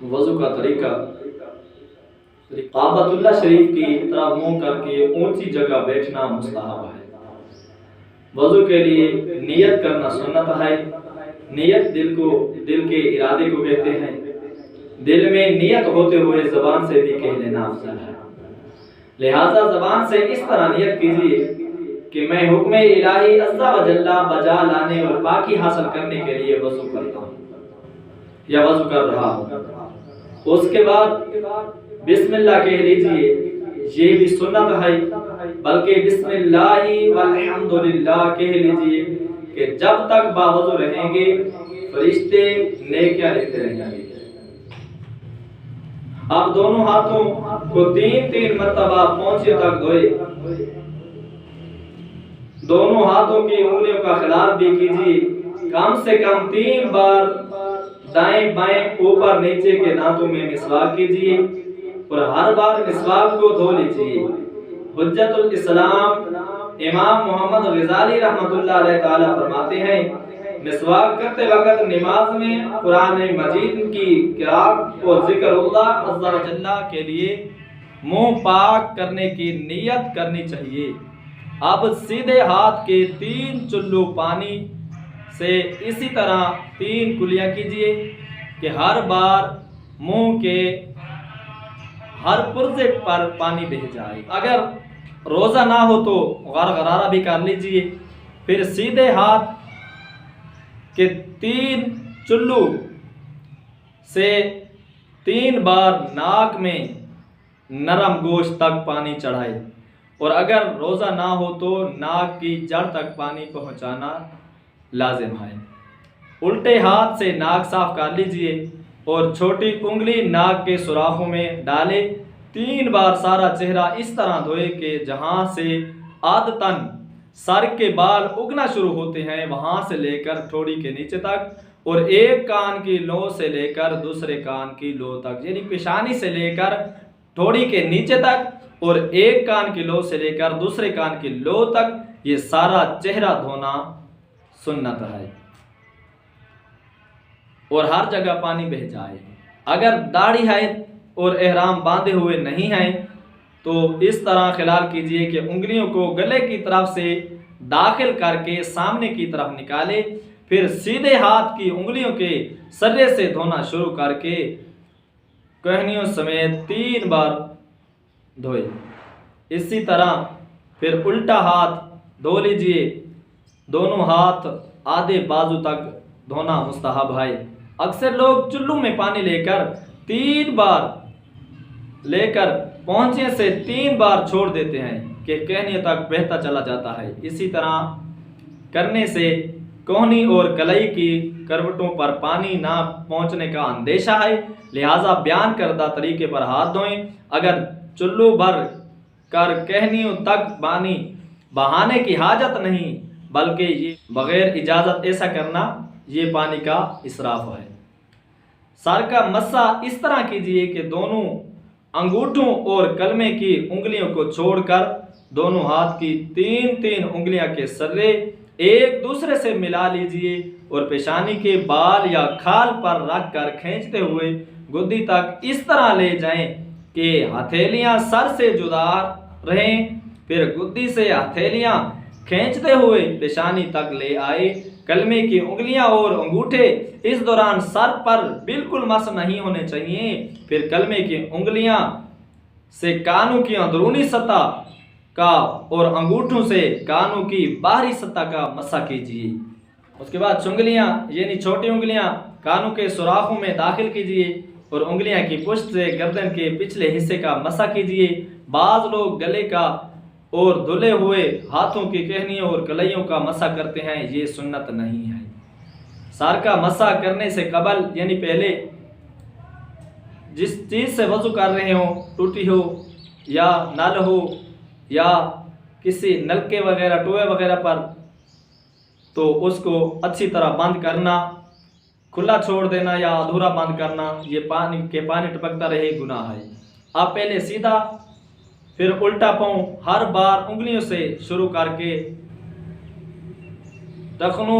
وضو کا طریقہ، کعبۃ اللہ شریف کی طرف منہ کر کے اونچی جگہ بیٹھنا مستحب ہے۔ وضو کے لیے نیت کرنا سنت ہے۔ نیت دل کے ارادے کو کہتے ہیں۔ دل میں نیت ہوتے ہوئے زبان سے بھی کہہ لینا افضل ہے۔ لہذا زبان سے اس طرح نیت کیجیے کہ میں حکم الہی عز و جل بجا لانے اور پاکی حاصل کرنے کے لیے وضو کرتا ہوں یا وضو کر رہا ہوں۔ اس کے بعد بسم اللہ کہہ لیجیے، یہ بھی سنت ہے، بلکہ بسم اللہ والحمدللہ کہہ لیجیے کہ جب تک باوضو رہیں گے فرشتے نیکیاں لکھتے رہیں گے۔ آپ دونوں ہاتھوں کو تین مرتبہ پونچھے تک دھوئے۔ دونوں ہاتھوں کی انگلیوں کا خلال بھی کیجیے، کم سے کم 3 بار دائیں بائیں اوپر نیچے کے دانتوں میں مسواک کیجیے اور ہر بار مسواک کو دھو لیجیے۔ حجت الاسلام امام محمد غزالی رحمۃ اللہ علیہ تعالی فرماتے ہیں، مسواک کرتے وقت نماز میں قرآن مجید کی قرات اور ذکر اللہ عز و جل کے لیے منہ پاک کرنے کی نیت کرنی چاہیے۔ اب سیدھے ہاتھ کے 3 چلو پانی سے اسی طرح 3 کلیاں کیجیے کہ ہر بار منہ کے ہر پرزے پر پانی بہہ جائے۔ اگر روزہ نہ ہو تو غرغرارہ بھی کر لیجیے۔ پھر سیدھے ہاتھ کے 3 چلو سے 3 بار ناک میں نرم گوشت تک پانی چڑھائے، اور اگر روزہ نہ ہو تو ناک کی جڑ تک پانی پہنچانا لازم ہے۔ الٹے ہاتھ سے ناک صاف کر لیجئے اور چھوٹی انگلی ناک کے سوراخوں میں ڈالے۔ 3 بار سارا چہرہ اس طرح دھوئے کہ جہاں سے عادتاً سر کے بال اگنا شروع ہوتے ہیں وہاں سے لے کر ٹھوڑی کے نیچے تک، اور ایک کان کی لو سے لے کر دوسرے کان کی لو تک، یعنی پیشانی سے لے کر ٹھوڑی کے نیچے تک اور ایک کان کی لو سے لے کر دوسرے کان کی لو تک، یہ سارا چہرہ دھونا سنت ہے، اور ہر جگہ پانی بہہ جائے۔ اگر داڑھی ہے اور احرام باندھے ہوئے نہیں ہیں تو اس طرح خلال کیجئے کہ انگلیوں کو گلے کی طرف سے داخل کر کے سامنے کی طرف نکالے، پھر سیدھے ہاتھ کی انگلیوں کے سرے سے دھونا شروع کر کے کہنیوں سمیت 3 بار دھوئے۔ اسی طرح پھر الٹا ہاتھ دھو لیجئے۔ دونوں ہاتھ آدھے بازو تک دھونا مستحب ہے۔ اکثر لوگ چلو میں پانی لے کر 3 بار لے کر پہنچے سے 3 بار چھوڑ دیتے ہیں کہ کہنی تک بہتا چلا جاتا ہے۔ اسی طرح کرنے سے کوہنی اور کلائی کی کروٹوں پر پانی نہ پہنچنے کا اندیشہ ہے، لہٰذا بیان کردہ طریقے پر ہاتھ دھوئیں۔ اگر چلو بھر کر کہنیوں تک پانی بہانے کی حاجت نہیں، بلکہ یہ بغیر اجازت ایسا کرنا یہ پانی کا اسراف ہے۔ سر کا مسح اس طرح کیجیے کہ دونوں انگوٹھوں اور کلمے کی انگلیوں کو چھوڑ کر دونوں ہاتھ کی 3 انگلیاں کے سرے ایک دوسرے سے ملا لیجئے اور پیشانی کے بال یا کھال پر رکھ کر کھینچتے ہوئے گدی تک اس طرح لے جائیں کہ ہتھیلیاں سر سے جدا رہیں، پھر گدی سے ہتھیلیاں کھینچتے ہوئے پیشانی تک لے آئے۔ کلمے کی انگلیاں اور انگوٹھے اس دوران سر پر بالکل مس نہیں ہونے چاہیے۔ پھر کلمے کی انگلیاں سے کانوں کی اندرونی سطح کا اور انگوٹھوں سے کانوں کی باہری سطح کا مسح کیجیے۔ اس کے بعد چنگلیاں یعنی چھوٹی انگلیاں کانوں کے سوراخوں میں داخل کیجیے اور انگلیاں کی پشت سے گردن کے پچھلے حصے کا مسح کیجیے۔ بعض لوگ گلے کا اور دھلے ہوئے ہاتھوں کی کہنیوں اور کلائیوں کا مسح کرتے ہیں، یہ سنت نہیں ہے۔ سر کا مسح کرنے سے قبل یعنی پہلے جس چیز سے وضو کر رہے ہوں، ٹوٹی ہو یا نل ہو یا کسی نلکے وغیرہ ٹوئے وغیرہ پر، تو اس کو اچھی طرح بند کرنا، کھلا چھوڑ دینا یا ادھورا بند کرنا، یہ پانی ٹپکتا رہے گناہ ہے۔ آپ پہلے سیدھا پھر الٹا پاؤں ہر بار انگلیوں سے شروع کر کے ٹخنوں